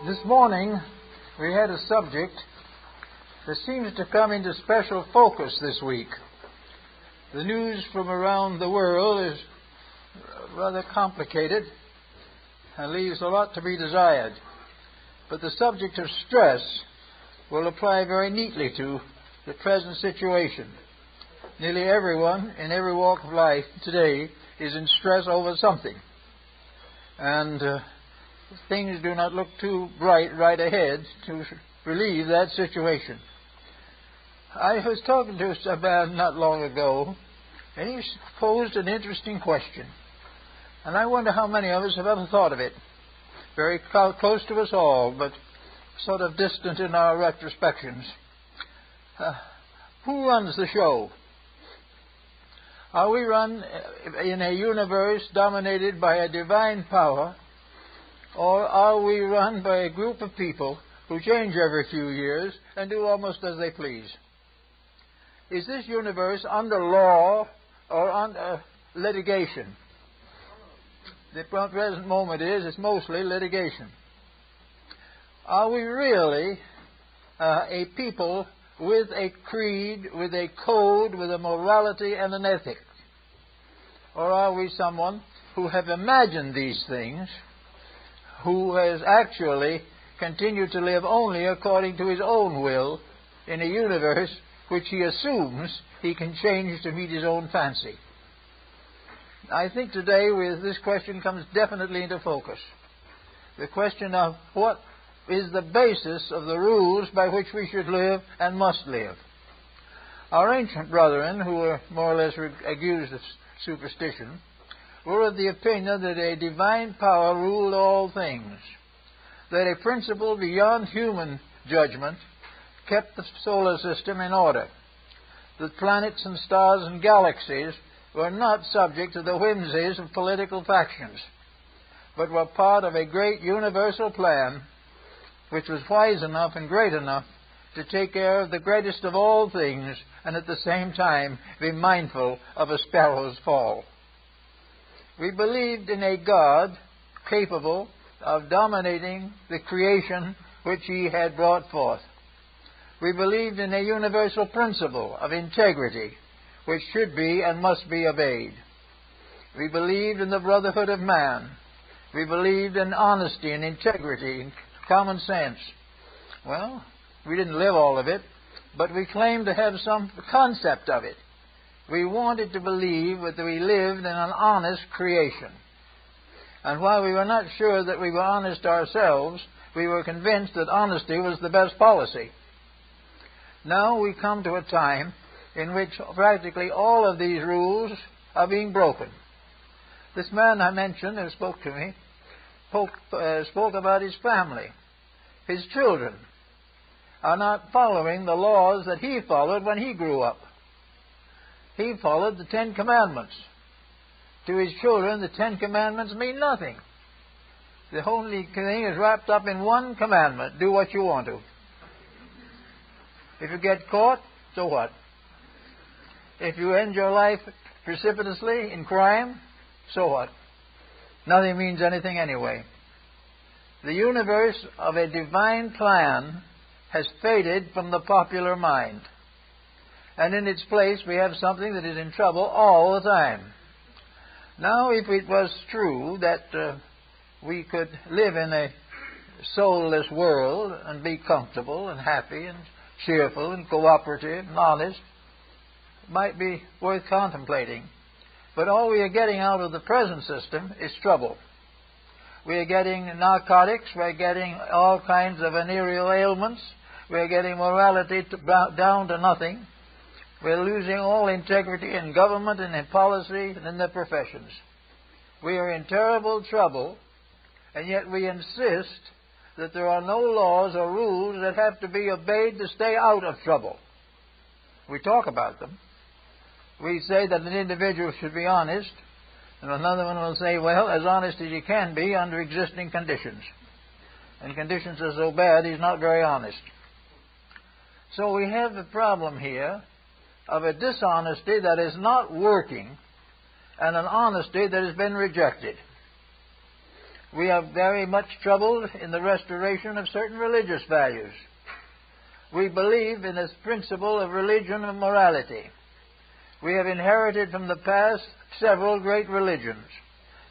This morning we had a subject that seems to come into special focus this week. The news from around the world is rather complicated and leaves a lot to be desired. But the subject of stress will apply very neatly to the present situation. Nearly everyone in every walk of life today is in stress over something. And things do not look too bright right ahead to relieve that situation. I was talking to a man not long ago, and he posed an interesting question. And I wonder how many of us have ever thought of it. Very close to us all, but sort of distant in our retrospections. Who runs the show? Are we run in a universe dominated by a divine power, or are we run by a group of people who change every few years and do almost as they please? Is this universe under law or under litigation? The present moment it's mostly litigation. Are we really a people with a creed, with a code, with a morality and an ethic? Or are we someone who have imagined these things, who has actually continued to live only according to his own will in a universe which he assumes he can change to meet his own fancy? I think today this question comes definitely into focus. The question of what is the basis of the rules by which we should live and must live. Our ancient brethren, who were more or less accused of superstition, were of the opinion that a divine power ruled all things, that a principle beyond human judgment kept the solar system in order, that planets and stars and galaxies were not subject to the whimsies of political factions, but were part of a great universal plan which was wise enough and great enough to take care of the greatest of all things and at the same time be mindful of a sparrow's fall. We believed in a God capable of dominating the creation which he had brought forth. We believed in a universal principle of integrity which should be and must be obeyed. We believed in the brotherhood of man. We believed in honesty and integrity and common sense. Well, we didn't live all of it, but we claimed to have some concept of it. We wanted to believe that we lived in an honest creation. And while we were not sure that we were honest ourselves, we were convinced that honesty was the best policy. Now we come to a time in which practically all of these rules are being broken. This man I mentioned who spoke to me spoke about his family. His children are not following the laws that he followed when he grew up. He followed the Ten Commandments. To his children, the Ten Commandments mean nothing. The only thing is wrapped up in one commandment: do what you want to. If you get caught, so what? If you end your life precipitously in crime, so what? Nothing means anything anyway. The universe of a divine plan has faded from the popular mind. And in its place we have something that is in trouble all the time. Now, if it was true that we could live in a soulless world and be comfortable and happy and cheerful and cooperative and honest, it might be worth contemplating. But all we are getting out of the present system is trouble. We are getting narcotics, we are getting all kinds of venereal ailments, we are getting morality down to nothing. We are losing all integrity in government and in policy and in the professions. We are in terrible trouble, and yet we insist that there are no laws or rules that have to be obeyed to stay out of trouble. We talk about them. We say that an individual should be honest, and another one will say, well, as honest as he can be under existing conditions. And conditions are so bad, he's not very honest. So we have the problem here of a dishonesty that is not working and an honesty that has been rejected. We are very much troubled in the restoration of certain religious values. We believe in this principle of religion and morality. We have inherited from the past several great religions,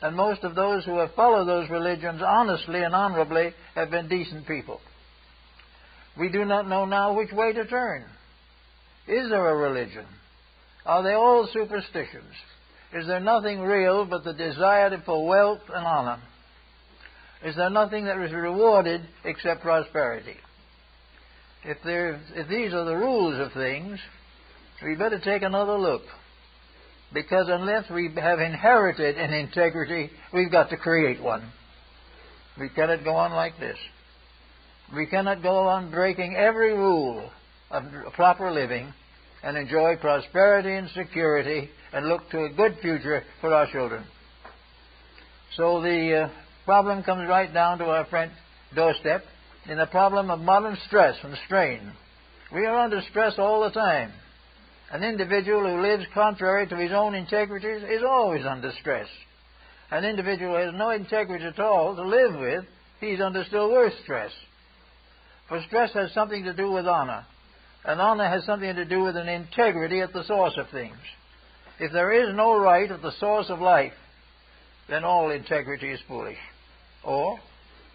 and most of those who have followed those religions honestly and honorably have been decent people. We do not know now which way to turn. Is there a religion? Are they all superstitions? Is there nothing real but the desire for wealth and honor? Is there nothing that is rewarded except prosperity? If these are the rules of things, we better take another look. Because unless we have inherited an integrity, we've got to create one. We cannot go on like this. We cannot go on breaking every rule of proper living and enjoy prosperity and security and look to a good future for our children. So the problem comes right down to our front doorstep in the problem of modern stress and strain. We are under stress all the time. An individual who lives contrary to his own integrities is always under stress. An individual who has no integrity at all to live with, he's under still worse stress. For stress has something to do with honor, and honor has something to do with an integrity at the source of things. If there is no right at the source of life, then all integrity is foolish. Or,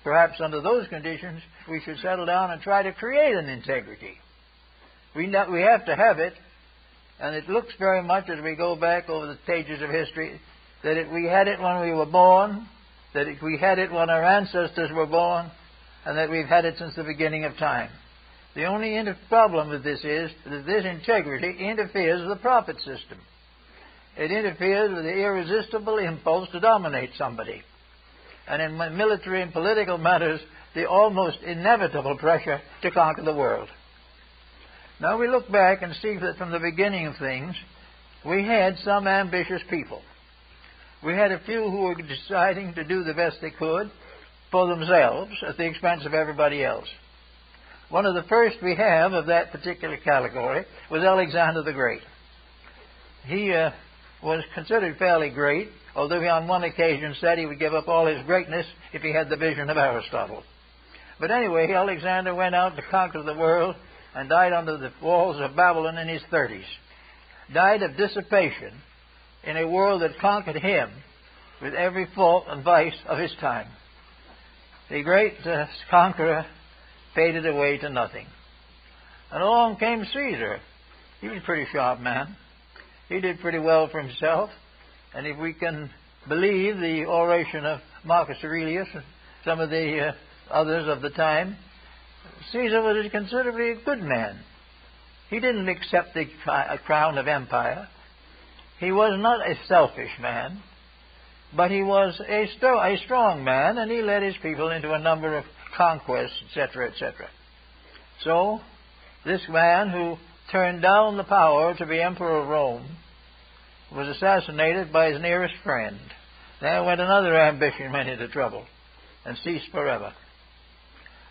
perhaps under those conditions, we should settle down and try to create an integrity. We have to have it, and it looks very much as we go back over the pages of history that we had it when we were born, that we had it when our ancestors were born, and that we've had it since the beginning of time. The only problem with this is that this integrity interferes with the profit system. It interferes with the irresistible impulse to dominate somebody. And in military and political matters, the almost inevitable pressure to conquer the world. Now we look back and see that from the beginning of things, we had some ambitious people. We had a few who were deciding to do the best they could for themselves at the expense of everybody else. One of the first we have of that particular category was Alexander the Great. He was considered fairly great, although he on one occasion said he would give up all his greatness if he had the vision of Aristotle. But anyway, Alexander went out to conquer the world and died under the walls of Babylon in his 30s. Died of dissipation in a world that conquered him with every fault and vice of his time. The great conqueror faded away to nothing. And along came Caesar. He was a pretty sharp man. He did pretty well for himself. And if we can believe the oration of Marcus Aurelius and some of the others of the time, Caesar was a considerably good man. He didn't accept the crown of empire. He was not a selfish man, but he was a strong man, and he led his people into a number of conquests, etc., etc. So, this man who turned down the power to be emperor of Rome was assassinated by his nearest friend. There went another ambition, went into trouble, and ceased forever.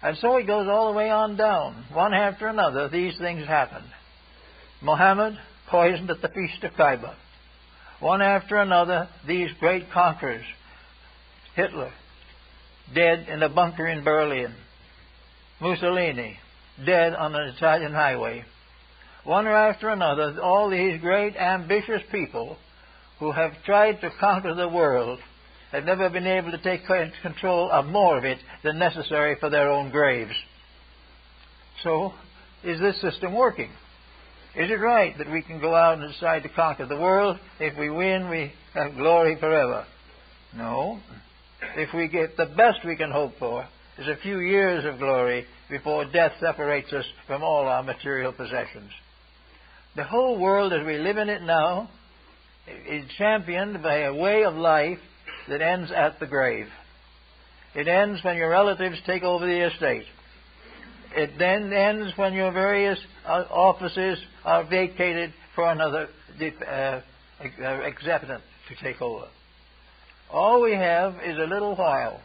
And so it goes all the way on down. One after another, these things happened. Muhammad poisoned at the feast of Cabala. One after another, these great conquerors. Hitler, dead in a bunker in Berlin. Mussolini, dead on an Italian highway. One after another, all these great ambitious people who have tried to conquer the world have never been able to take control of more of it than necessary for their own graves. So, is this system working? Is it right that we can go out and decide to conquer the world? If we win, we have glory forever. No. If we get the best we can hope for is a few years of glory before death separates us from all our material possessions. The whole world as we live in it now is championed by a way of life that ends at the grave. It ends when your relatives take over the estate. It then ends when your various offices are vacated for another executant to take over. All we have is a little while.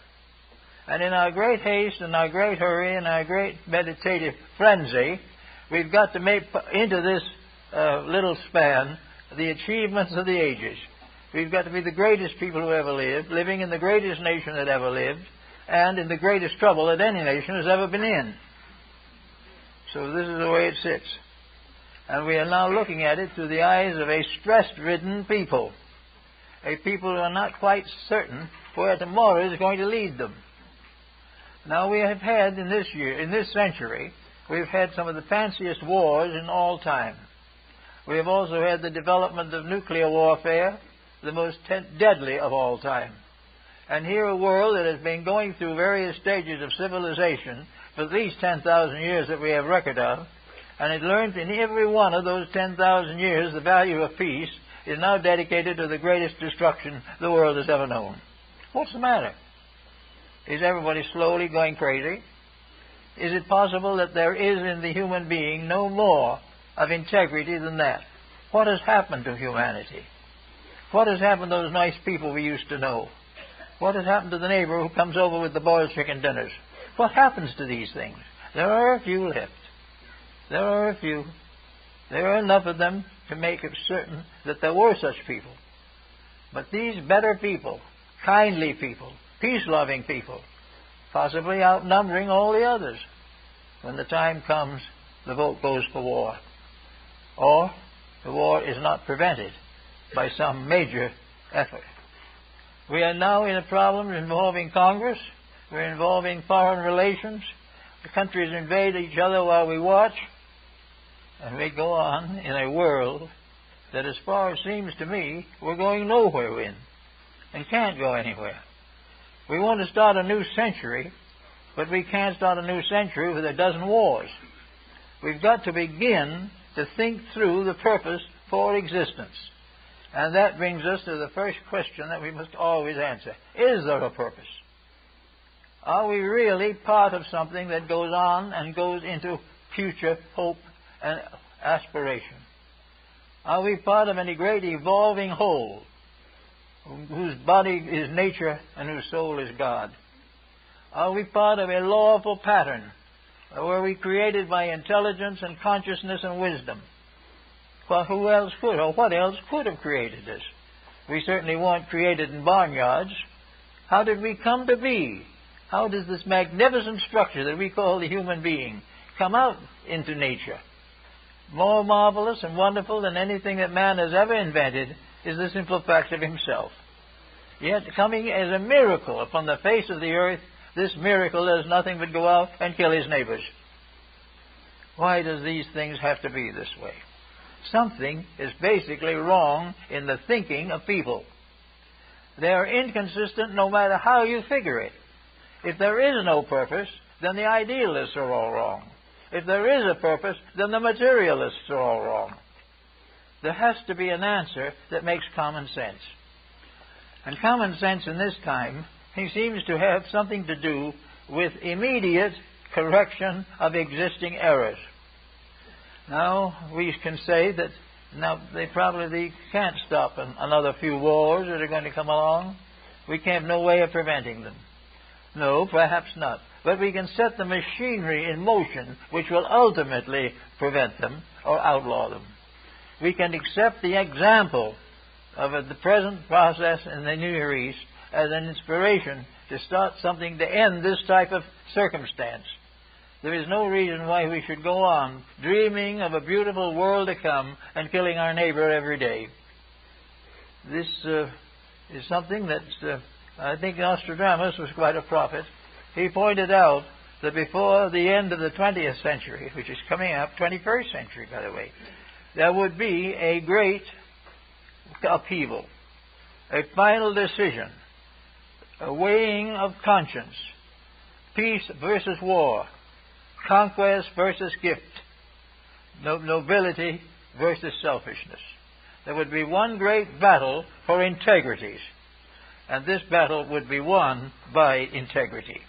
And in our great haste and our great hurry and our great meditative frenzy, we've got to make into this little span the achievements of the ages. We've got to be the greatest people who ever lived, living in the greatest nation that ever lived, and in the greatest trouble that any nation has ever been in. So this is the way it sits. And we are now looking at it through the eyes of a stress-ridden people, a people who are not quite certain where tomorrow is going to lead them. Now we have had in this century, we've had some of the fanciest wars in all time. We have also had the development of nuclear warfare, the most deadly of all time. And here a world that has been going through various stages of civilization for at least 10,000 years that we have record of, and it learned in every one of those 10,000 years the value of peace, is now dedicated to the greatest destruction the world has ever known. What's the matter? Is everybody slowly going crazy? Is it possible that there is in the human being no more of integrity than that? What has happened to humanity? What has happened to those nice people we used to know? What has happened to the neighbor who comes over with the boiled chicken dinners? What happens to these things? There are a few left. There are a few. There are enough of them to make it certain that there were such people. But these better people, kindly people, peace-loving people, possibly outnumbering all the others, when the time comes, the vote goes for war. Or the war is not prevented by some major effort. We are now in a problem involving Congress. We're involving foreign relations. The countries invade each other while we watch. And we go on in a world that, as far as seems to me, we're going nowhere in and can't go anywhere. We want to start a new century, but we can't start a new century with a dozen wars. We've got to begin to think through the purpose for existence. And that brings us to the first question that we must always answer. Is there a purpose? Are we really part of something that goes on and goes into future hope and aspiration? Are we part of any great evolving whole whose body is nature and whose soul is God? Are we part of a lawful pattern where we created by intelligence and consciousness and wisdom? Well, who else could, or what else could have created this? We certainly weren't created in barnyards. How did we come to be? How does this magnificent structure that we call the human being come out into nature? More marvelous and wonderful than anything that man has ever invented is the simple fact of himself. Yet coming as a miracle upon the face of the earth, this miracle does nothing but go out and kill his neighbors. Why does these things have to be this way? Something is basically wrong in the thinking of people. They are inconsistent no matter how you figure it. If there is no purpose, then the idealists are all wrong. If there is a purpose, then the materialists are all wrong. There has to be an answer that makes common sense. And common sense in this time, he seems to have something to do with immediate correction of existing errors. Now, we can say that now they probably can't stop another few wars that are going to come along. We have no way of preventing them. No, perhaps not. But we can set the machinery in motion which will ultimately prevent them or outlaw them. We can accept the example of the present process in the Near East as an inspiration to start something to end this type of circumstance. There is no reason why we should go on dreaming of a beautiful world to come and killing our neighbor every day. This is something that I think Nostradamus was quite a prophet. He pointed out that before the end of the 20th century, which is coming up, 21st century, by the way, there would be a great upheaval, a final decision, a weighing of conscience, peace versus war, conquest versus gift, nobility versus selfishness. There would be one great battle for integrities, and this battle would be won by integrity.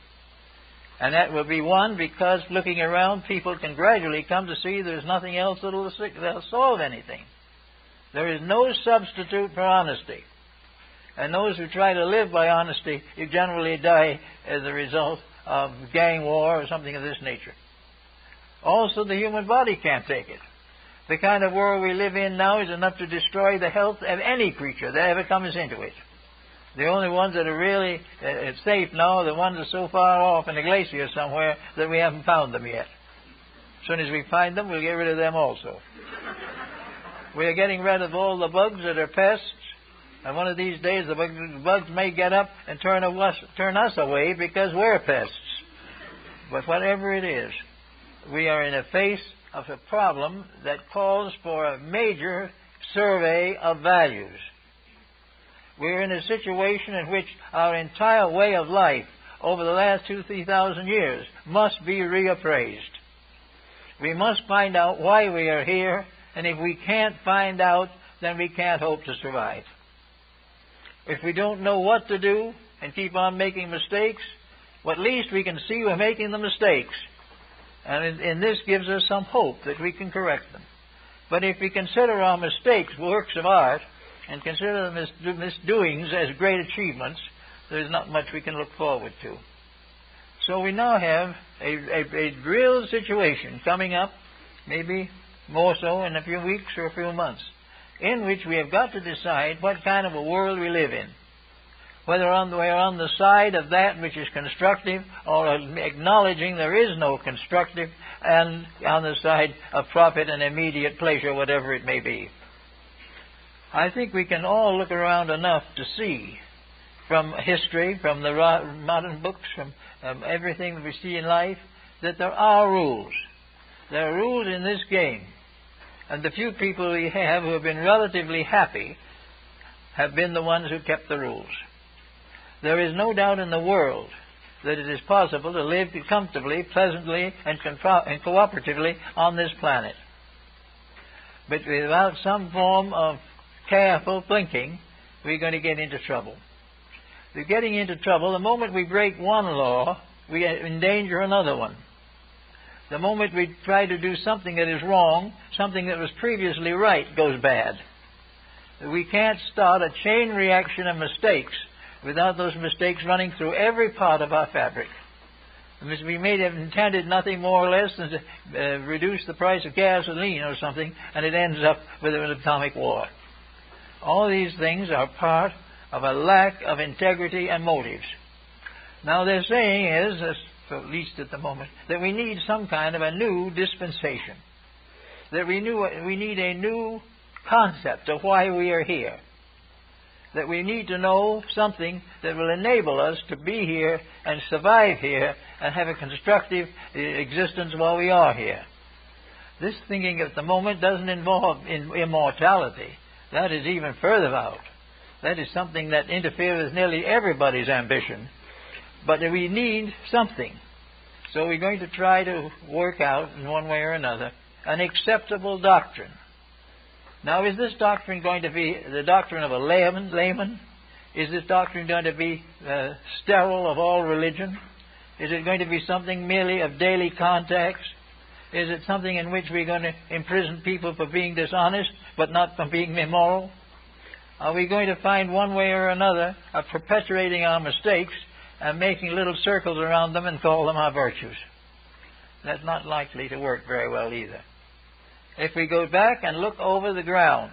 And that will be won because, looking around, people can gradually come to see there's nothing else that'll solve anything. There is no substitute for honesty. And those who try to live by honesty, you generally die as a result of gang war or something of this nature. Also, the human body can't take it. The kind of world we live in now is enough to destroy the health of any creature that ever comes into it. The only ones that are really safe now are the ones that are so far off in a glacier somewhere that we haven't found them yet. As soon as we find them, we'll get rid of them also. We are getting rid of all the bugs that are pests, and one of these days the bugs may get up and turn us away because we're pests. But whatever it is, we are in the face of a problem that calls for a major survey of values. We're in a situation in which our entire way of life over the last 2,000-3,000 years must be reappraised. We must find out why we are here, and if we can't find out, then we can't hope to survive. If we don't know what to do and keep on making mistakes, well, at least we can see we're making the mistakes. And this gives us some hope that we can correct them. But if we consider our mistakes works of art and consider the misdoings as great achievements, there's not much we can look forward to. So we now have a real situation coming up, maybe more so in a few weeks or a few months, in which we have got to decide what kind of a world we live in. Whether we're on the side of that which is constructive or acknowledging there is no constructive, and on the side of profit and immediate pleasure, whatever it may be. I think we can all look around enough to see from history, from the modern books, from everything that we see in life, that there are rules. There are rules in this game. And the few people we have who have been relatively happy have been the ones who kept the rules. There is no doubt in the world that it is possible to live comfortably, pleasantly, and cooperatively on this planet. But without some form of careful thinking, we're going to get into trouble. We're getting into trouble. The moment we break one law, we endanger another one. The moment we try to do something that is wrong, something that was previously right goes bad. We can't start a chain reaction of mistakes without those mistakes running through every part of our fabric. We may have intended nothing more or less than to reduce the price of gasoline or something, and it ends up with an atomic war. All these things are part of a lack of integrity and motives. Now, their saying is, at least at the moment, that we need some kind of a new dispensation. That we need a new concept of why we are here. That we need to know something that will enable us to be here and survive here and have a constructive existence while we are here. This thinking at the moment doesn't involve immortality. That is even further out. That is something that interferes with nearly everybody's ambition. But we need something. So we're going to try to work out, in one way or another, an acceptable doctrine. Now, is this doctrine going to be the doctrine of a layman? Is this doctrine going to be sterile of all religion? Is it going to be something merely of daily contacts? Is it something in which we're going to imprison people for being dishonest, but not for being immoral? Are we going to find one way or another of perpetuating our mistakes and making little circles around them and call them our virtues? That's not likely to work very well either. If we go back and look over the grounds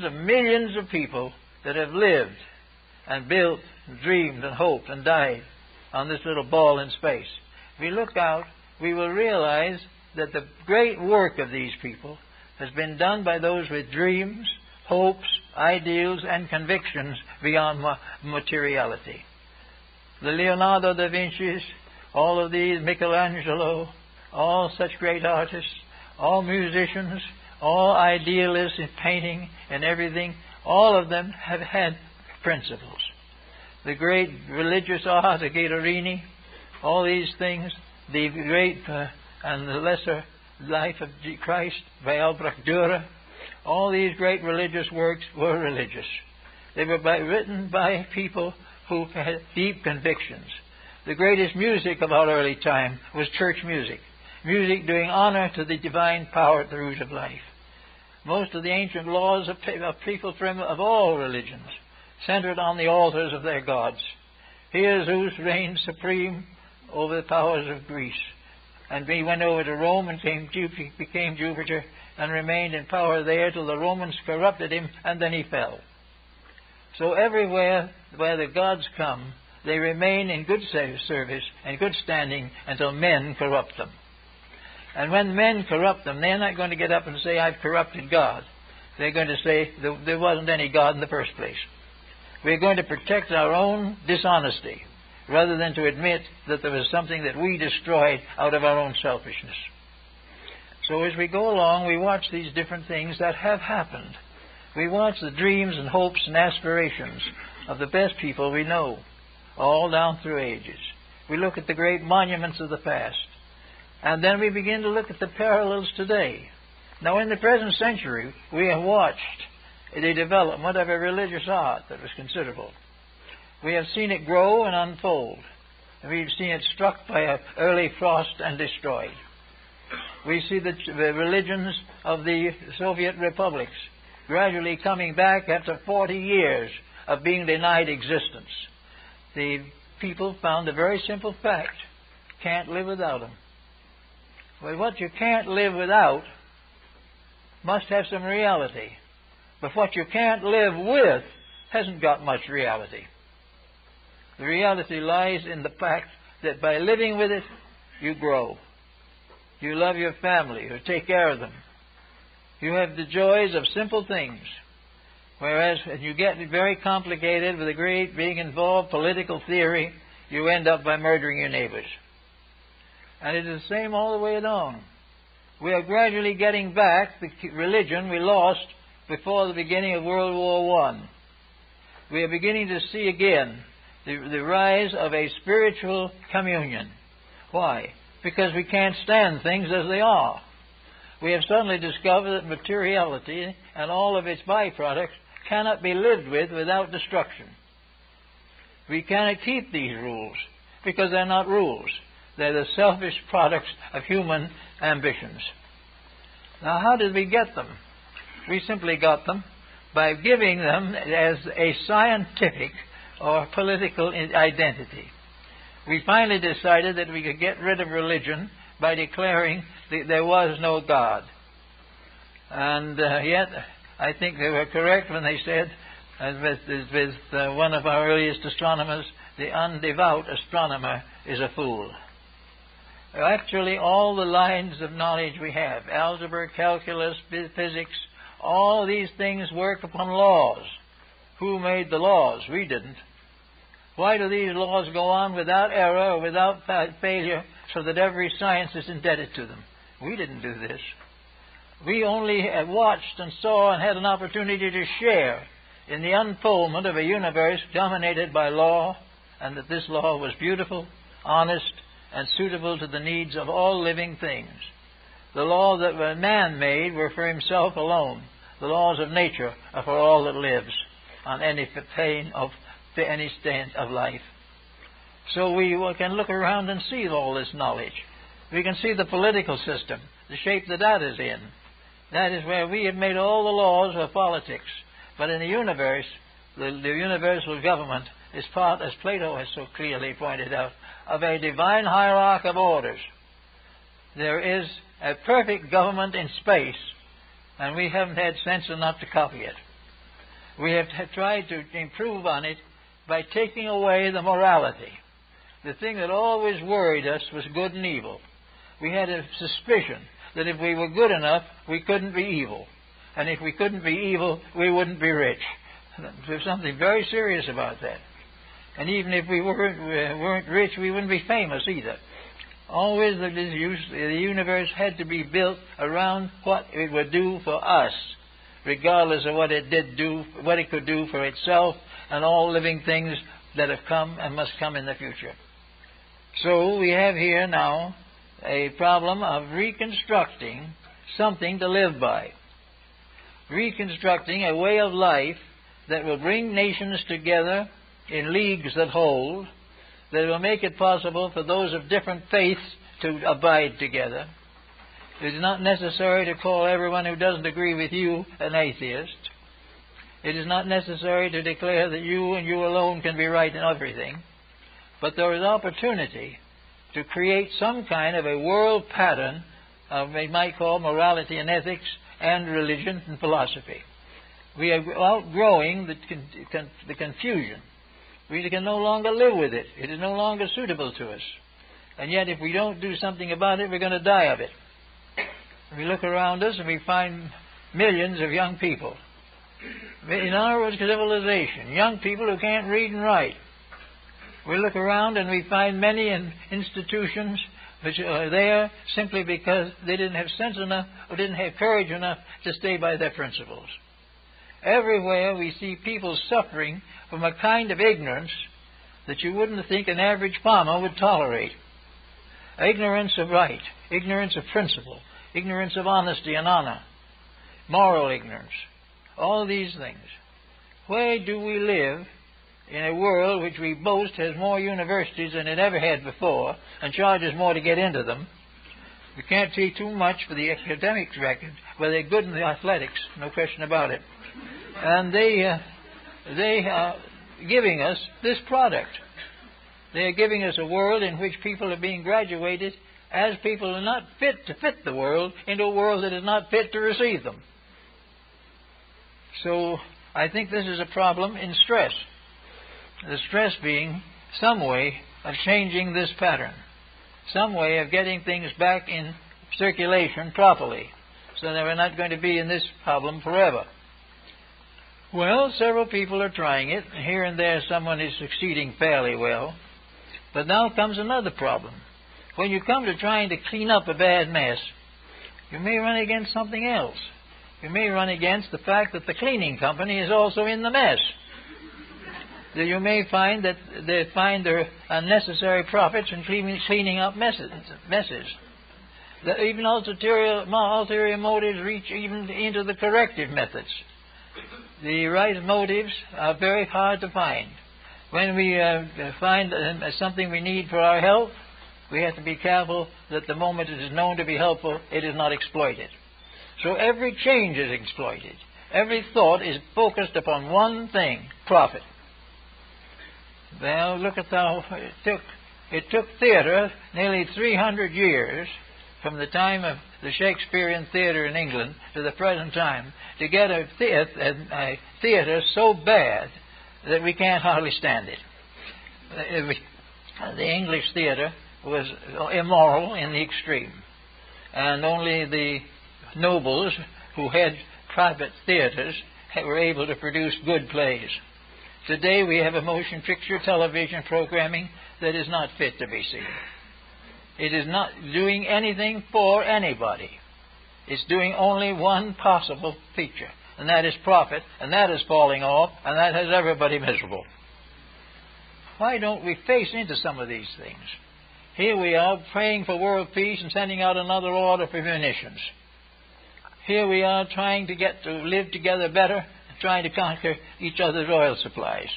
of millions of people that have lived and built and dreamed and hoped and died on this little ball in space, if we look out, we will realize that the great work of these people has been done by those with dreams, hopes, ideals, and convictions beyond materiality. The Leonardo da Vinci's, all of these, Michelangelo, all such great artists, all musicians, all idealists in painting and everything, all of them have had principles. The great religious art of Guidorini, all these things, the great and the lesser life of Christ by Albrecht Dürer, all these great religious works were religious. They were written by people who had deep convictions. The greatest music of our early time was church music. Music doing honor to the divine power at the root of life. Most of the ancient laws of people of all religions centered on the altars of their gods. Here Zeus reigned supreme over the powers of Greece. And he went over to Rome and became Jupiter and remained in power there till the Romans corrupted him, and then he fell. So everywhere where the gods come, they remain in good service and good standing until men corrupt them. And when men corrupt them, they're not going to get up and say, I've corrupted God. They're going to say, there wasn't any God in the first place. We're going to protect our own dishonesty rather than to admit that there was something that we destroyed out of our own selfishness. So as we go along, we watch these different things that have happened. We watch the dreams and hopes and aspirations of the best people we know, all down through ages. We look at the great monuments of the past. And then we begin to look at the parallels today. Now, in the present century, we have watched the development of a religious art that was considerable. We have seen it grow and unfold. And we've seen it struck by an early frost and destroyed. We see the religions of the Soviet republics gradually coming back after 40 years of being denied existence. The people found a very simple fact: can't live without them. Well, what you can't live without must have some reality. But what you can't live with hasn't got much reality. The reality lies in the fact that by living with it, you grow. You love your family, you take care of them. You have the joys of simple things. Whereas when you get very complicated with a great being involved political theory, you end up by murdering your neighbors. And it is the same all the way along. We are gradually getting back the religion we lost before the beginning of World War I. We are beginning to see again the rise of a spiritual communion. Why? Because we can't stand things as they are. We have suddenly discovered that materiality and all of its byproducts cannot be lived with without destruction. We cannot keep these rules because they're not rules. They're the selfish products of human ambitions. Now, how did we get them? We simply got them by giving them as a scientific or political identity. We finally decided that we could get rid of religion by declaring that there was no God. And yet, I think they were correct when they said, with one of our earliest astronomers, the undevout astronomer is a fool. Actually, all the lines of knowledge we have, algebra, calculus, physics, all these things work upon laws. Who made the laws? We didn't. Why do these laws go on without error or without failure so that every science is indebted to them? We didn't do this. We only watched and saw and had an opportunity to share in the unfoldment of a universe dominated by law, and that this law was beautiful, honest, and suitable to the needs of all living things. The law that man made were for himself alone. The laws of nature are for all that lives on any plane of any state of life. So we can look around and see all this knowledge. We can see the political system, the shape that is in. That is where we have made all the laws of politics. But in the universe, the universal government is part, as Plato has so clearly pointed out, of a divine hierarchy of orders. There is a perfect government in space, and we haven't had sense enough to copy it. We have tried to improve on it by taking away the morality. The thing that always worried us was good and evil. We had a suspicion that if we were good enough, we couldn't be evil. And if we couldn't be evil, we wouldn't be rich. There's something very serious about that. And even if we weren't rich, we wouldn't be famous either. Always the universe had to be built around what it would do for us, regardless of what it did do, what it could do for itself and all living things that have come and must come in the future. So we have here now a problem of reconstructing something to live by. Reconstructing a way of life that will bring nations together in leagues that hold, that will make it possible for those of different faiths to abide together. It is not necessary to call everyone who doesn't agree with you an atheist. It is not necessary to declare that you and you alone can be right in everything. But there is opportunity to create some kind of a world pattern of what we might call morality and ethics and religion and philosophy. We are outgrowing the confusion. We can no longer live with it. It is no longer suitable to us. And yet if we don't do something about it, we're going to die of it. We look around us and we find millions of young people in our civilization, young people who can't read and write. We look around and we find many institutions which are there simply because they didn't have sense enough or didn't have courage enough to stay by their principles. Everywhere we see people suffering from a kind of ignorance that you wouldn't think an average farmer would tolerate. Ignorance of right, ignorance of principle, ignorance of honesty and honor, moral ignorance, all these things. Where do we live in a world which we boast has more universities than it ever had before and charges more to get into them? We can't see too much for the academics record, but they're good in the athletics, no question about it. And they are giving us this product. They are giving us a world in which people are being graduated as people are not fit to fit the world into a world that is not fit to receive them. So I think this is a problem in stress. The stress being some way of changing this pattern, some way of getting things back in circulation properly, so that we're not going to be in this problem forever. Well, several people are trying it. Here and there someone is succeeding fairly well. But now comes another problem. When you come to trying to clean up a bad mess, you may run against something else. You may run against the fact that the cleaning company is also in the mess. That you may find that they find their unnecessary profits in cleaning up messes. That even ulterior motives reach even into the corrective methods. The right motives are very hard to find. When we find something we need for our health, we have to be careful that the moment it is known to be helpful, it is not exploited. So every change is exploited. Every thought is focused upon one thing, profit. Well, look at how it took theatre nearly 300 years from the time of the Shakespearean theatre in England to the present time to get a theatre so bad that we can't hardly stand it. The English theatre was immoral in the extreme, and only the nobles who had private theatres were able to produce good plays. Today we have a motion picture television programming that is not fit to be seen. It is not doing anything for anybody. It's doing only one possible feature, and that is profit, and that is falling off, and that has everybody miserable. Why don't we face into some of these things? Here we are praying for world peace and sending out another order for munitions. Here we are trying to get to live together better, trying to conquer each other's oil supplies.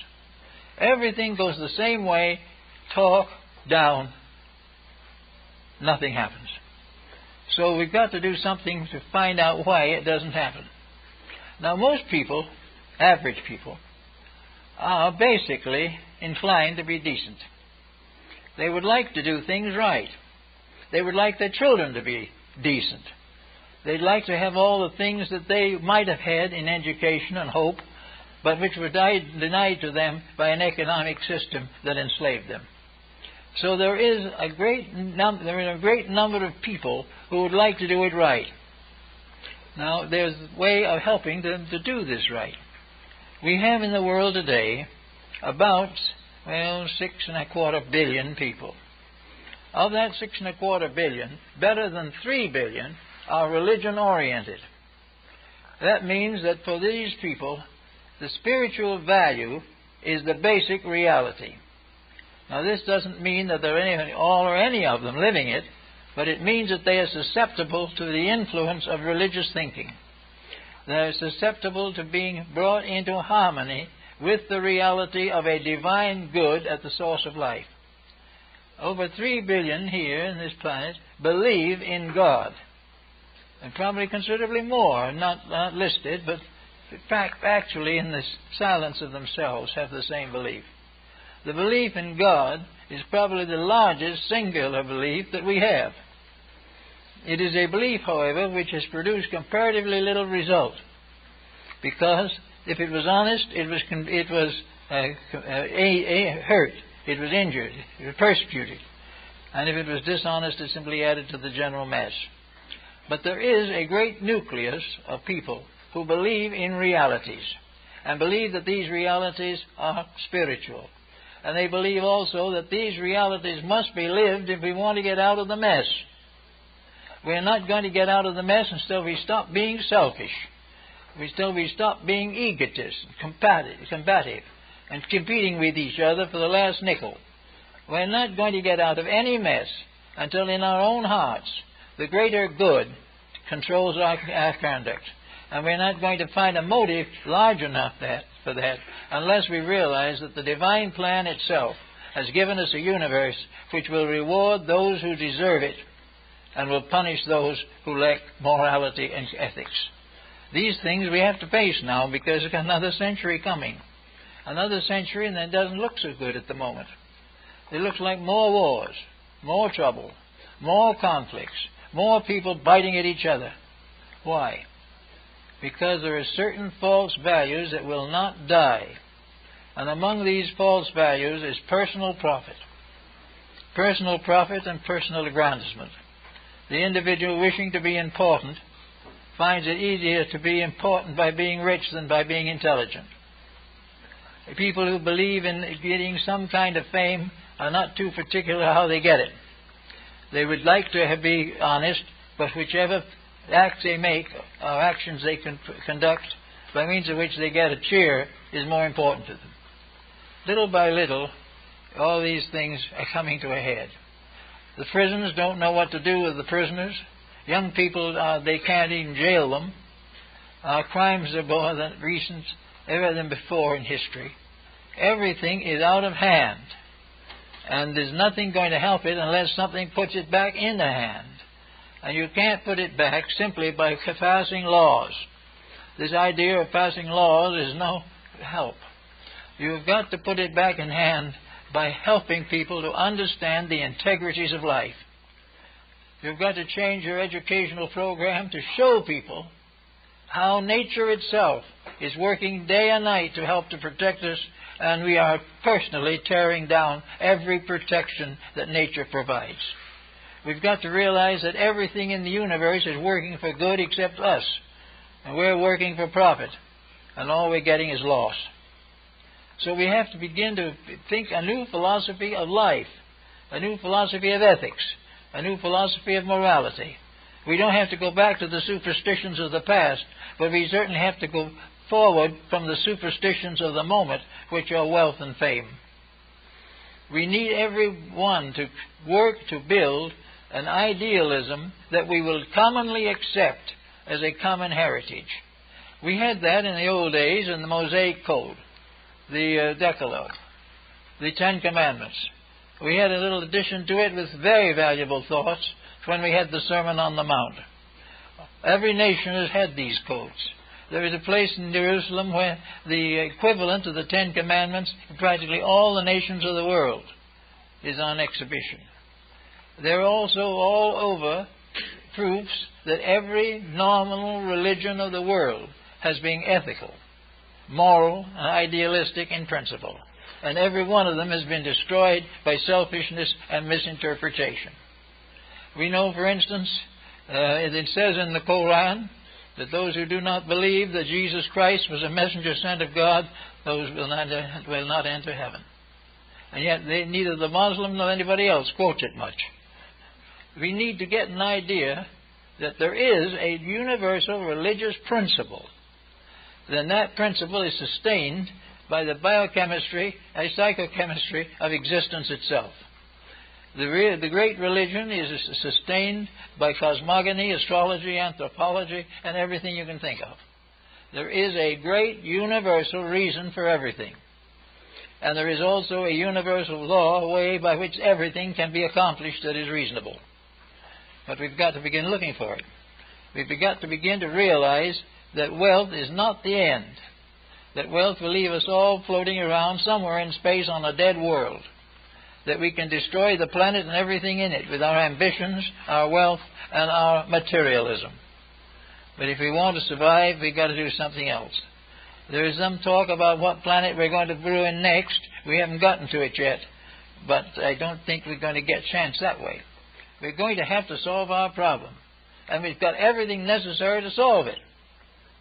Everything goes the same way, talk, down, nothing happens. So we've got to do something to find out why it doesn't happen. Now most people, average people, are basically inclined to be decent. They would like to do things right. They would like their children to be decent. They'd like to have all the things that they might have had in education and hope, but which were denied to them by an economic system that enslaved them. So there is a great number of people who would like to do it right. Now, there's a way of helping them to do this right. We have in the world today about, 6.25 billion people. Of that 6.25 billion, better than 3 billion are religion-oriented. That means that for these people, the spiritual value is the basic reality. Now, this doesn't mean that there are all or any of them living it, but it means that they are susceptible to the influence of religious thinking. They're susceptible to being brought into harmony with the reality of a divine good at the source of life. Over 3 billion here in this planet believe in God, and probably considerably more, not listed, but in fact, actually in the silence of themselves have the same belief. The belief in God is probably the largest singular belief that we have. It is a belief, however, which has produced comparatively little result, because if it was honest, it was hurt, it was injured, it was persecuted. And if it was dishonest, it simply added to the general mass. But there is a great nucleus of people who believe in realities, and believe that these realities are spiritual. And they believe also that these realities must be lived if we want to get out of the mess. We're not going to get out of the mess until we stop being selfish, until we stop being egotists, combative, and competing with each other for the last nickel. We're not going to get out of any mess until in our own hearts the greater good controls our conduct. And we're not going to find a motive large enough for that unless we realize that the divine plan itself has given us a universe which will reward those who deserve it and will punish those who lack morality and ethics. These things we have to face now, because there's another century coming. Another century, and it doesn't look so good at the moment. It looks like more wars, more trouble, more conflicts, more people biting at each other. Why? Because there are certain false values that will not die. And among these false values is personal profit. Personal profit and personal aggrandizement. The individual wishing to be important finds it easier to be important by being rich than by being intelligent. People who believe in getting some kind of fame are not too particular how they get it. They would like to be honest, but whichever acts they make or actions they conduct by means of which they get a cheer is more important to them. Little by little, all these things are coming to a head. The prisons don't know what to do with the prisoners. Young people, they can't even jail them. Crimes are more recent ever than before in history. Everything is out of hand. And there's nothing going to help it unless something puts it back in the hand. And you can't put it back simply by passing laws. This idea of passing laws is no help. You've got to put it back in hand by helping people to understand the integrities of life. You've got to change your educational program to show people how nature itself is working day and night to help to protect us, and we are personally tearing down every protection that nature provides. We've got to realize that everything in the universe is working for good except us, and we're working for profit, and all we're getting is loss. So we have to begin to think a new philosophy of life, a new philosophy of ethics, a new philosophy of morality. We don't have to go back to the superstitions of the past, but we certainly have to go forward from the superstitions of the moment, which are wealth and fame. We need everyone to work to build an idealism that we will commonly accept as a common heritage. We had that in the old days in the Mosaic Code, the Decalogue, the Ten Commandments. We had a little addition to it with very valuable thoughts when we had the Sermon on the Mount. Every nation has had these codes. There is a place in Jerusalem where the equivalent of the Ten Commandments in practically all the nations of the world is on exhibition. There are also all over proofs that every nominal religion of the world has been ethical, moral, and idealistic in principle. And every one of them has been destroyed by selfishness and misinterpretation. We know, for instance, it says in the Quran that those who do not believe that Jesus Christ was a messenger sent of God, those will not enter heaven. And yet neither the Muslim nor anybody else quotes it much. We need to get an idea that there is a universal religious principle. Then that principle is sustained by the biochemistry and psychochemistry of existence itself. The great religion is sustained by cosmogony, astrology, anthropology, and everything you can think of. There is a great universal reason for everything. And there is also a universal law, a way by which everything can be accomplished that is reasonable. But we've got to begin looking for it. We've got to begin to realize that wealth is not the end. that wealth will leave us all floating around somewhere in space on a dead world, that we can destroy the planet and everything in it with our ambitions, our wealth, and our materialism. But if we want to survive, we've got to do something else. There is some talk about what planet we're going to ruin next. We haven't gotten to it yet, but I don't think we're going to get a chance that way. We're going to have to solve our problem, and we've got everything necessary to solve it.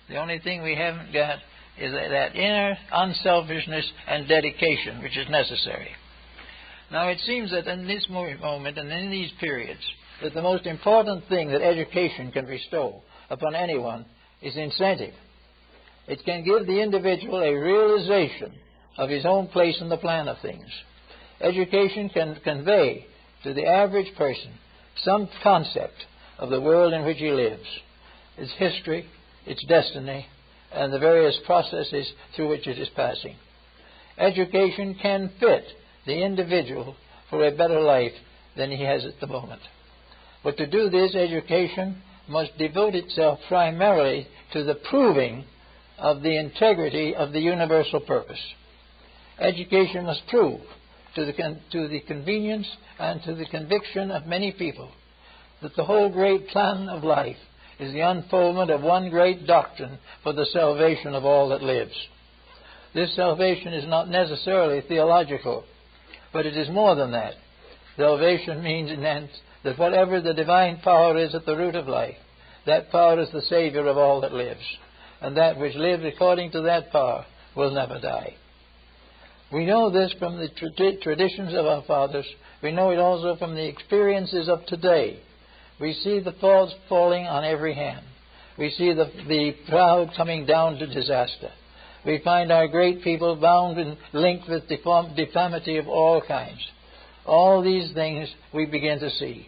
The only thing we haven't got is that inner unselfishness and dedication which is necessary. Now, it seems that in this moment and in these periods, that the most important thing that education can bestow upon anyone is incentive. It can give the individual a realization of his own place in the plan of things. Education can convey to the average person some concept of the world in which he lives, its history, its destiny, and the various processes through which it is passing. Education can fit the individual for a better life than he has at the moment. But to do this, education must devote itself primarily to the proving of the integrity of the universal purpose. Education must prove to the convenience and to the conviction of many people that the whole great plan of life is the unfoldment of one great doctrine for the salvation of all that lives. This salvation is not necessarily theological, but it is more than that. Salvation means that whatever the divine power is at the root of life, that power is the Savior of all that lives, and that which lives according to that power will never die. We know this from the traditions of our fathers. We know it also from the experiences of today. We see the faults falling on every hand. We see the proud coming down to disaster. We find our great people bound and linked with deformity of all kinds. All these things we begin to see.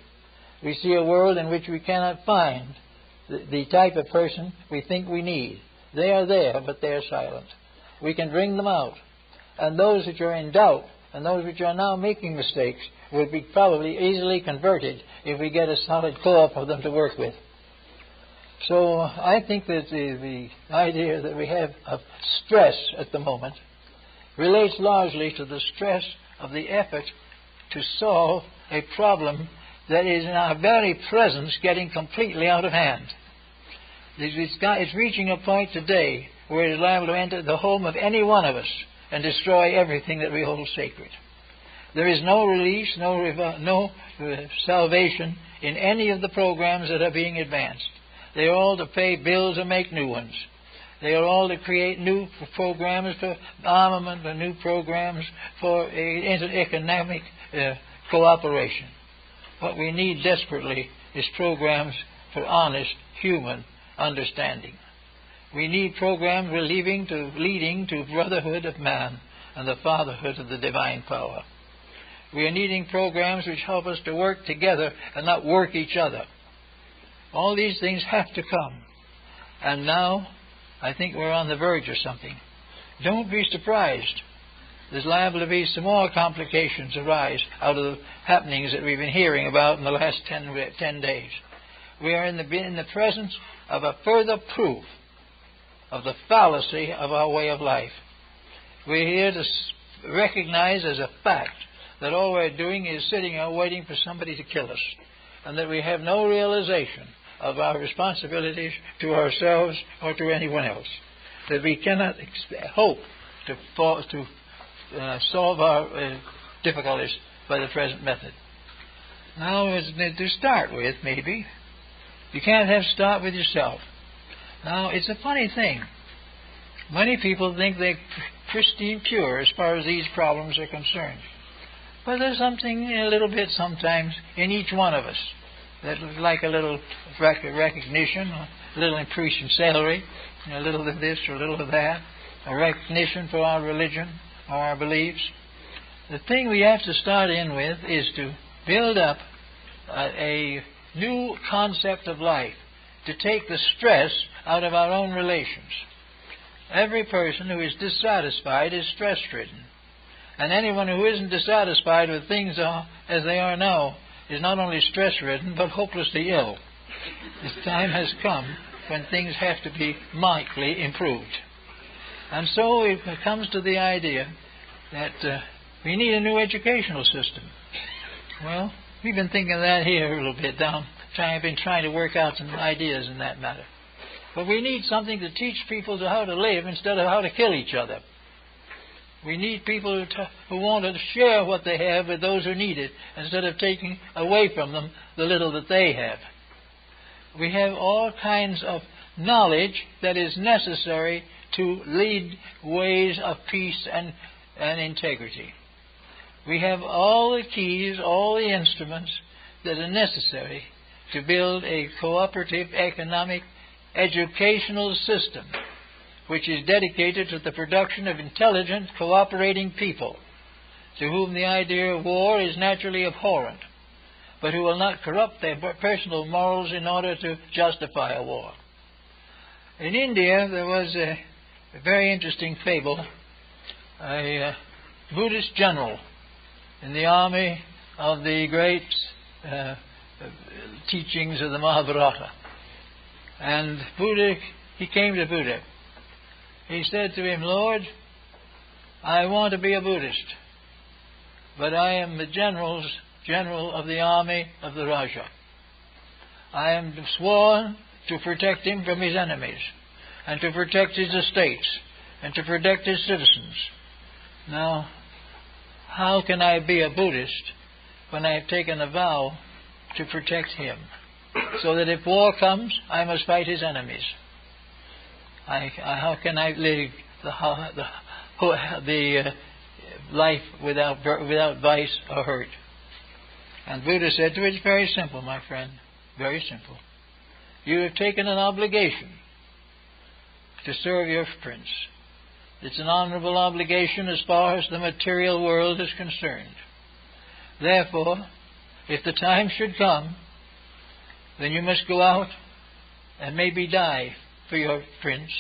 We see a world in which we cannot find the type of person we think we need. They are there, but they are silent. We can bring them out. And those which are in doubt and those which are now making mistakes will be probably easily converted if we get a solid core for them to work with. So I think that the idea that we have of stress at the moment relates largely to the stress of the effort to solve a problem that is in our very presence getting completely out of hand. It's reaching a point today where it is liable to enter the home of any one of us and destroy everything that we hold sacred. There is no release, no salvation in any of the programs that are being advanced. They are all to pay bills or make new ones. They are all to create new programs for armament and new programs for economic cooperation. What we need desperately is programs for honest human understanding. We need programs leading to brotherhood of man and the fatherhood of the divine power. We are needing programs which help us to work together and not work each other. All these things have to come. And now, I think we're on the verge of something. Don't be surprised. There's liable to be some more complications arise out of the happenings that we've been hearing about in the last 10 days. We are in the presence of a further proof of the fallacy of our way of life. We're here to recognize as a fact that all we're doing is sitting there waiting for somebody to kill us, and that we have no realization of our responsibilities to ourselves or to anyone else, that we cannot hope to solve our difficulties by the present method. Now, to start with, maybe, you can't start with yourself. Now, it's a funny thing. Many people think they're pristine pure as far as these problems are concerned. But there's something a little bit sometimes in each one of us that is like a little recognition, a little increase in salary, a little of this or a little of that, a recognition for our religion or our beliefs. The thing we have to start in with is to build up a new concept of life, to take the stress out of our own relations. Every person who is dissatisfied is stress-ridden. And anyone who isn't dissatisfied with things as they are now is not only stress-ridden, but hopelessly ill. This time has come when things have to be markedly improved. And so it comes to the idea that we need a new educational system. Well, we've been thinking of that here a little bit down. I've been trying to work out some ideas in that matter. But we need something to teach people how to live instead of how to kill each other. We need people who want to share what they have with those who need it instead of taking away from them the little that they have. We have all kinds of knowledge that is necessary to lead ways of peace and integrity. We have all the keys, all the instruments that are necessary to build a cooperative economic educational system which is dedicated to the production of intelligent, cooperating people to whom the idea of war is naturally abhorrent, but who will not corrupt their personal morals in order to justify a war. In India, there was a very interesting fable. A Buddhist general in the army of the great teachings of the Mahabharata. And he came to Buddha. He said to him, "Lord, I want to be a Buddhist, but I am the general of the army of the Raja. I am sworn to protect him from his enemies, and to protect his estates, and to protect his citizens. Now, how can I be a Buddhist when I have taken a vow to protect him, so that if war comes, I must fight his enemies? How can I live the life without vice or hurt?" And Buddha said to it, "It's very simple, my friend, very simple. You have taken an obligation to serve your prince. It's an honorable obligation as far as the material world is concerned. Therefore, if the time should come, then you must go out and maybe die for your prince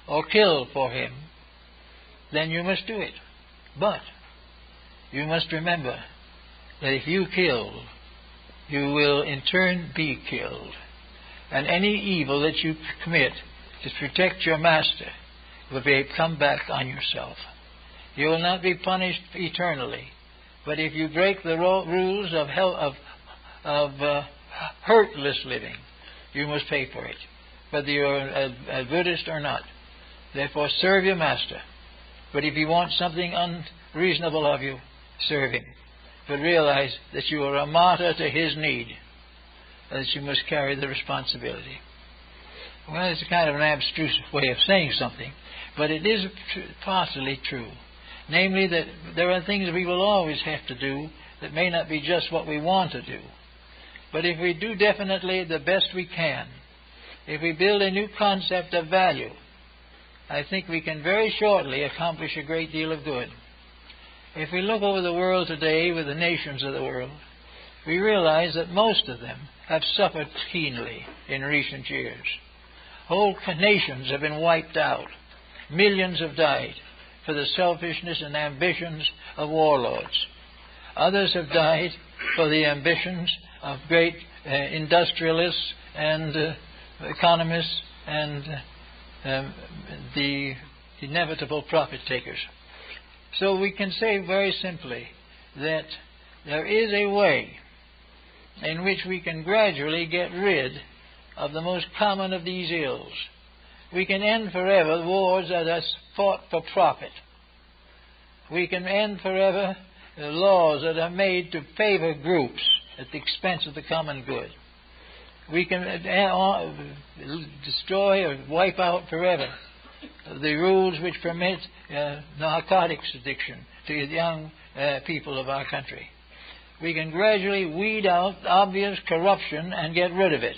or kill for him. Then you must do it. But you must remember that if you kill, you will in turn be killed. And any evil that you commit to protect your master will come back on yourself. You will not be punished eternally. But if you break the rules of hurtless living, you must pay for it, whether you're a Buddhist or not. Therefore, serve your master. But if he wants something unreasonable of you, serve him. But realize that you are a martyr to his need, and that you must carry the responsibility." Well, it's a kind of an abstruse way of saying something, but it is partially true. Namely, that there are things we will always have to do that may not be just what we want to do. But if we do definitely the best we can, if we build a new concept of value, I think we can very shortly accomplish a great deal of good. If we look over the world today with the nations of the world, we realize that most of them have suffered keenly in recent years. Whole nations have been wiped out. Millions have died for the selfishness and ambitions of warlords. Others have died for the ambitions of great industrialists and economists and the inevitable profit takers. So we can say very simply that there is a way in which we can gradually get rid of the most common of these ills. We can end forever wars that are fought for profit. We can end forever laws that are made to favor groups at the expense of the common good. We can destroy or wipe out forever the rules which permit narcotics addiction to young people of our country. We can gradually weed out obvious corruption and get rid of it.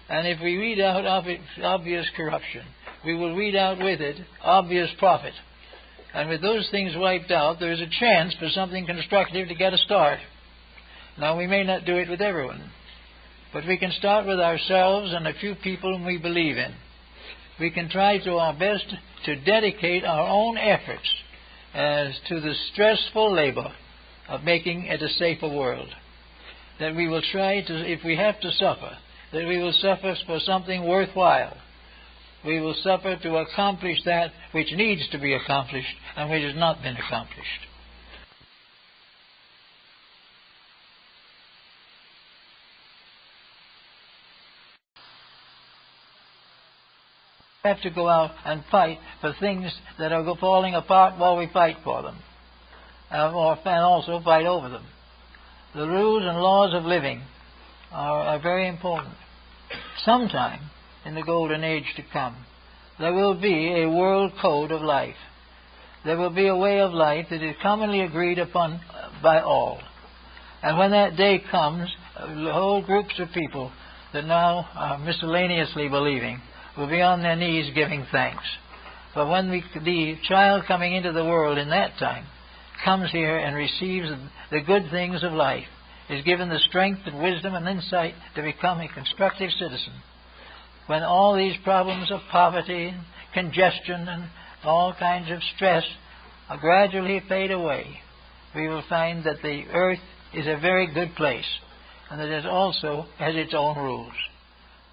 And if we weed out obvious corruption, we will weed out with it obvious profit. And with those things wiped out, there is a chance for something constructive to get a start. Now, we may not do it with everyone, but we can start with ourselves and a few people whom we believe in. We can try to our best to dedicate our own efforts to the stressful labor of making it a safer world. That we will try to, if we have to suffer, that we will suffer for something worthwhile. we will suffer to accomplish that which needs to be accomplished and which has not been accomplished. We have to go out and fight for things that are falling apart while we fight for them, and also fight over them. The rules and laws of living are very important. Sometime in the golden age to come, there will be a world code of life. There will be a way of life that is commonly agreed upon by all. And when that day comes, whole groups of people that now are miscellaneously believing will be on their knees giving thanks. But when the child coming into the world in that time comes here and receives the good things of life, is given the strength and wisdom and insight to become a constructive citizen, when all these problems of poverty and congestion and all kinds of stress gradually fade away, we will find that the earth is a very good place, and that it also has its own rules.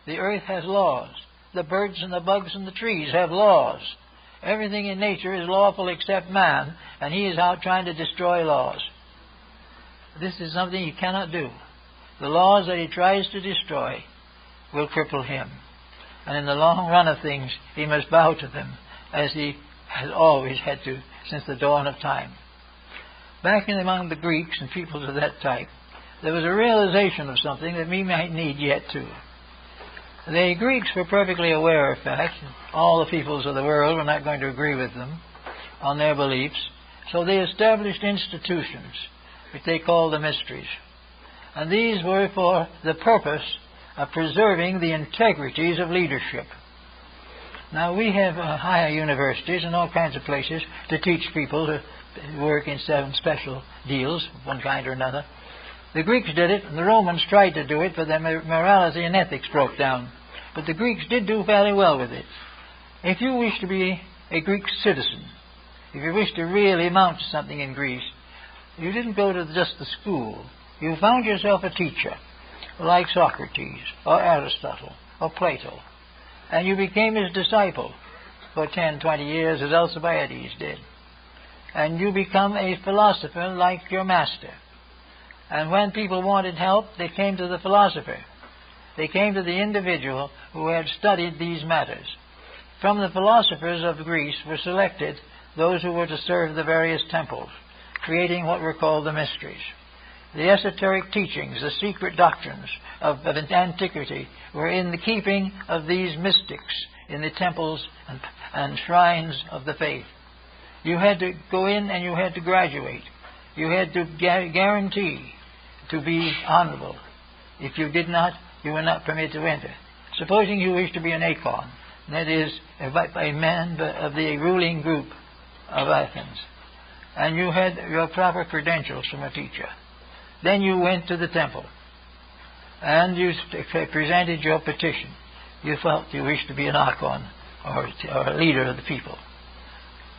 The earth has laws. The birds and the bugs and the trees have laws. Everything in nature is lawful except man, and he is out trying to destroy laws. This is something he cannot do. The laws that he tries to destroy will cripple him. And in the long run of things, he must bow to them, as he has always had to since the dawn of time. Back among the Greeks and peoples of that type, there was a realization of something that we might need yet too. The Greeks were perfectly aware of fact. All the peoples of the world were not going to agree with them on their beliefs, so they established institutions, which they called the mysteries. And these were for the purpose of preserving the integrities of leadership. Now, we have higher universities and all kinds of places to teach people to work in certain special deals of one kind or another. The Greeks did it, and the Romans tried to do it, but their morality and ethics broke down. But the Greeks did do fairly well with it. If you wish to be a Greek citizen, if you wish to really amount to something in Greece, you didn't go to just the school. You found yourself a teacher, like Socrates, or Aristotle, or Plato, and you became his disciple for 10, 20 years, as Alcibiades did. And you become a philosopher like your master. And when people wanted help, they came to the philosopher. They came to the individual who had studied these matters. From the philosophers of Greece were selected those who were to serve the various temples, creating what were called the mysteries. The esoteric teachings, the secret doctrines of antiquity were in the keeping of these mystics in the temples and shrines of the faith. You had to go in and you had to graduate. You had to guarantee to be honorable. If you did not, you were not permitted to enter. Supposing you wish to be an Archon, that is, a man of the ruling group of Athens, and you had your proper credentials from a teacher. Then you went to the temple, and you presented your petition. You felt you wished to be an Archon, or a leader of the people.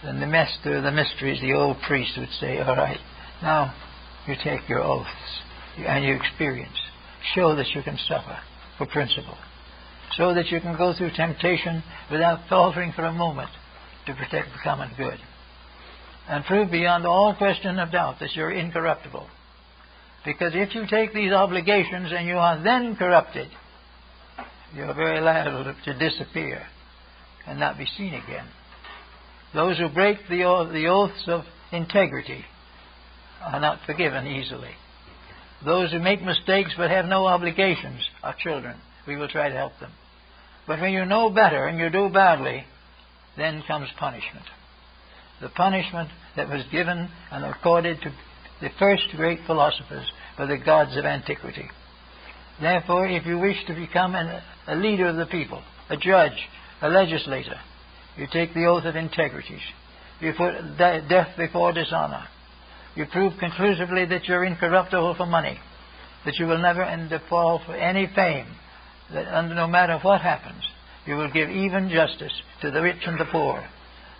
Then the master of the mysteries, the old priest, would say, all right, now you take your oaths and your experience. Show that you can suffer for principle. So that you can go through temptation without faltering for a moment to protect the common good. And prove beyond all question of doubt that you're incorruptible. Because if you take these obligations and you are then corrupted, you're very liable to disappear and not be seen again. Those who break the oaths of integrity are not forgiven easily. Those who make mistakes but have no obligations are children. We will try to help them. But when you know better and you do badly, then comes punishment. The punishment that was given and accorded to the first great philosophers by the gods of antiquity. Therefore, if you wish to become a leader of the people, a judge, a legislator, you take the oath of integrities. You put death before dishonor. You prove conclusively that you're incorruptible for money, that you will never fall for any fame, that no matter what happens, you will give even justice to the rich and the poor,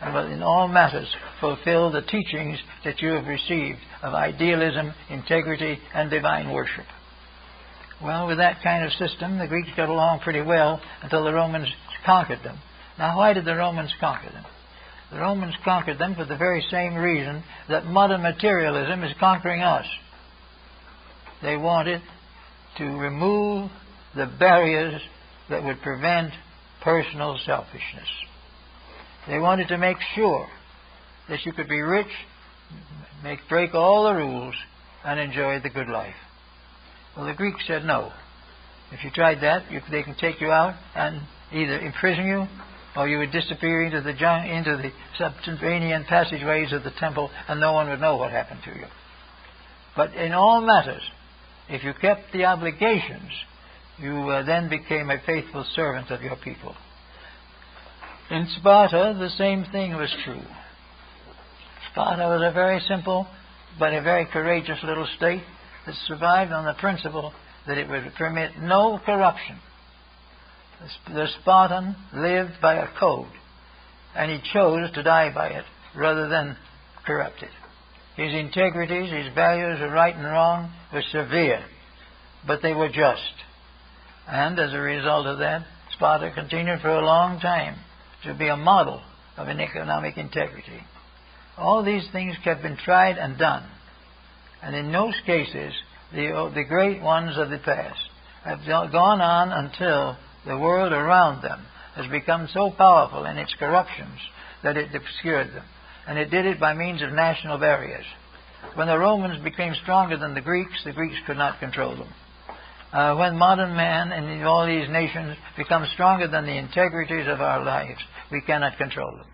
and will in all matters fulfill the teachings that you have received of idealism, integrity, and divine worship. Well, with that kind of system, the Greeks got along pretty well until the Romans conquered them. Now, why did the Romans conquer them? The Romans conquered them for the very same reason that modern materialism is conquering us. They wanted to remove the barriers that would prevent personal selfishness. They wanted to make sure that you could be rich, break all the rules, and enjoy the good life. Well, the Greeks said no. If you tried that, they can take you out and either imprison you, or you would disappear into the subterranean passageways of the temple, and no one would know what happened to you. But in all matters, if you kept the obligations, you then became a faithful servant of your people. In Sparta, the same thing was true. Sparta was a very simple but a very courageous little state that survived on the principle that it would permit no corruption. The Spartan lived by a code, and he chose to die by it rather than corrupt it. His integrities, his values of right and wrong were severe, but they were just. And as a result of that, Sparta continued for a long time to be a model of an economic integrity. All these things have been tried and done. And in most cases, the great ones of the past have gone on until the world around them has become so powerful in its corruptions that it obscured them. And it did it by means of national barriers. When the Romans became stronger than the Greeks could not control them. When modern man and all these nations become stronger than the integrities of our lives, we cannot control them.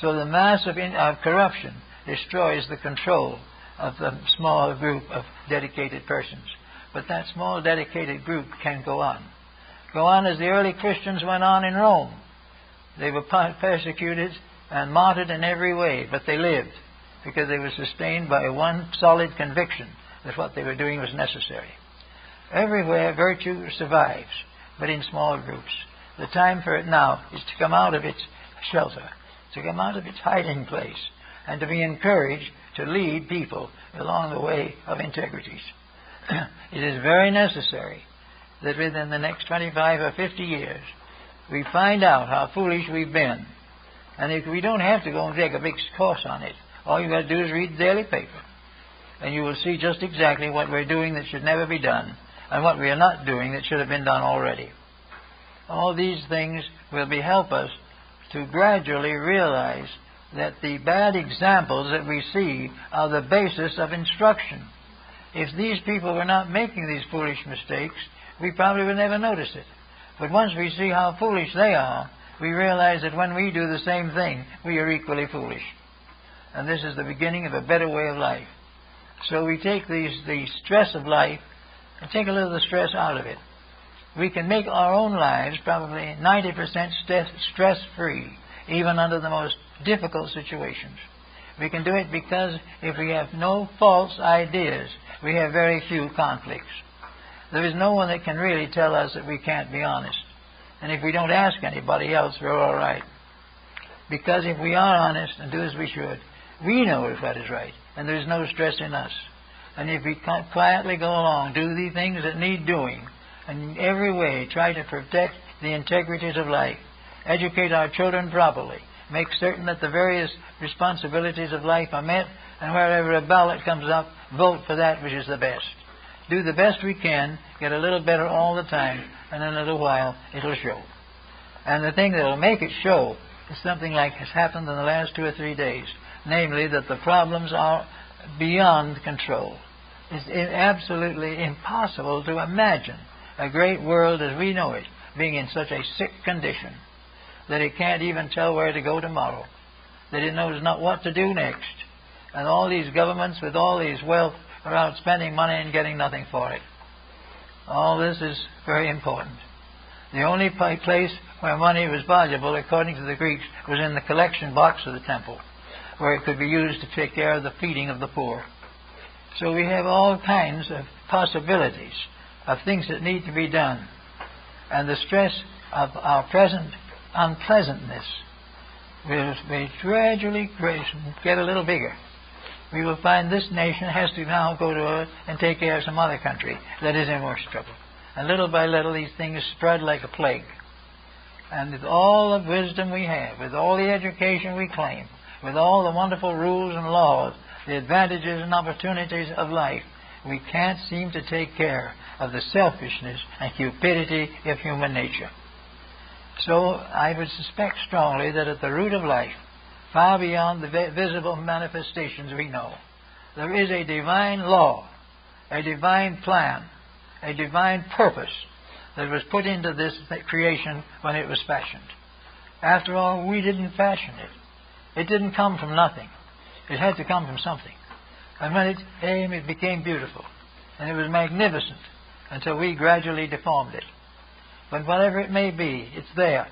So the mass of corruption destroys the control of the small group of dedicated persons. But that small dedicated group can go on. Go on as the early Christians went on in Rome. They were persecuted and martyred in every way, but they lived because they were sustained by one solid conviction that what they were doing was necessary. Everywhere virtue survives, but in small groups. The time for it now is to come out of its shelter, to come out of its hiding place, and to be encouraged to lead people along the way of integrities. It is very necessary that within the next 25 or 50 years we find out how foolish we've been. And if we don't have to go and take a big course on it, all you've got to do is read the daily paper. And you will see just exactly what we're doing that should never be done, and what we are not doing that should have been done already. All these things will help us to gradually realize that the bad examples that we see are the basis of instruction. If these people were not making these foolish mistakes, we probably would never notice it. But once we see how foolish they are, we realize that when we do the same thing, we are equally foolish. And this is the beginning of a better way of life. So we take the stress of life and take a little of the stress out of it. We can make our own lives probably 90% stress-free, even under the most difficult situations. We can do it because if we have no false ideas, we have very few conflicts. There is no one that can really tell us that we can't be honest. And if we don't ask anybody else, we're all right. Because if we are honest and do as we should, we know what is right, and there is no stress in us. And if we quietly go along, do the things that need doing, and in every way try to protect the integrities of life, educate our children properly, make certain that the various responsibilities of life are met, and wherever a ballot comes up, vote for that which is the best. Do the best we can, get a little better all the time, and in a little while it'll show. And the thing that will make it show is something like has happened in the last 2 or 3 days, namely that the problems are beyond control. It's absolutely impossible to imagine a great world as we know it being in such a sick condition that it can't even tell where to go tomorrow, that it knows not what to do next. And all these governments with all these wealth are out spending money and getting nothing for it. All this is very important. The only place where money was valuable, according to the Greeks, was in the collection box of the temple, where it could be used to take care of the feeding of the poor. So we have all kinds of possibilities of things that need to be done. And the stress of our present unpleasantness will gradually get a little bigger. We will find this nation has to now go to and take care of some other country that is in worse trouble. And little by little these things spread like a plague. And with all the wisdom we have, with all the education we claim, with all the wonderful rules and laws, the advantages and opportunities of life, we can't seem to take care of the selfishness and cupidity of human nature. So I would suspect strongly that at the root of life, far beyond the visible manifestations we know, there is a divine law, a divine plan, a divine purpose that was put into this creation when it was fashioned. After all, we didn't fashion it. It didn't come from nothing. It had to come from something. And when it came, it became beautiful. And it was magnificent until we gradually deformed it. But whatever it may be, it's there.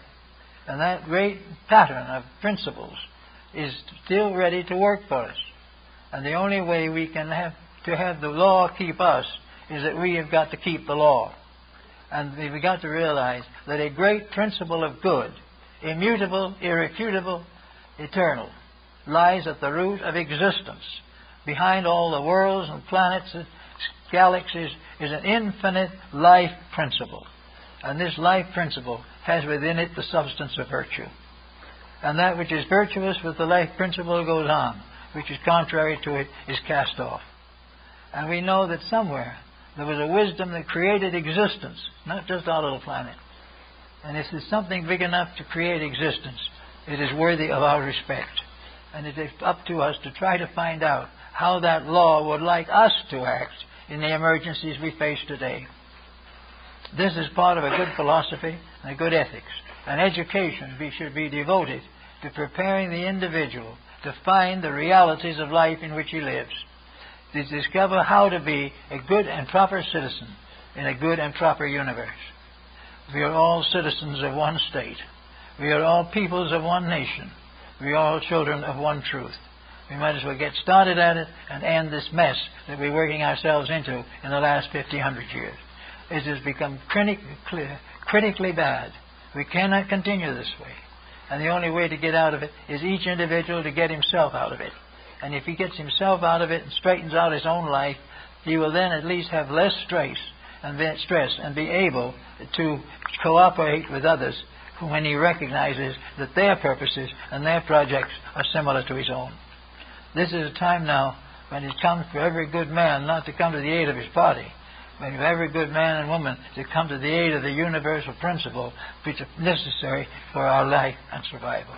And that great pattern of principles is still ready to work for us. And the only way we can have the law keep us is that we have got to keep the law. And we've got to realize that a great principle of good, immutable, irrefutable, eternal, lies at the root of existence. Behind all the worlds and planets and galaxies is an infinite life principle. And this life principle has within it the substance of virtue. And that which is virtuous with the life principle goes on. Which is contrary to it is cast off. And we know that somewhere there was a wisdom that created existence, not just our little planet. And if there's something big enough to create existence, it is worthy of our respect. And it is up to us to try to find out how that law would like us to act in the emergencies we face today. This is part of a good philosophy and a good ethics. And education should be devoted to preparing the individual to find the realities of life in which he lives, to discover how to be a good and proper citizen in a good and proper universe. We are all citizens of one state. We are all peoples of one nation. We are all children of one truth. We might as well get started at it and end this mess that we're working ourselves into in the last 100 years. It has become critically bad. We cannot continue this way. And the only way to get out of it is each individual to get himself out of it. And if he gets himself out of it and straightens out his own life, he will then at least have less stress and be able to cooperate with others when he recognizes that their purposes and their projects are similar to his own. This is a time now when it comes for every good man not to come to the aid of his party, but for every good man and woman to come to the aid of the universal principle which is necessary for our life and survival.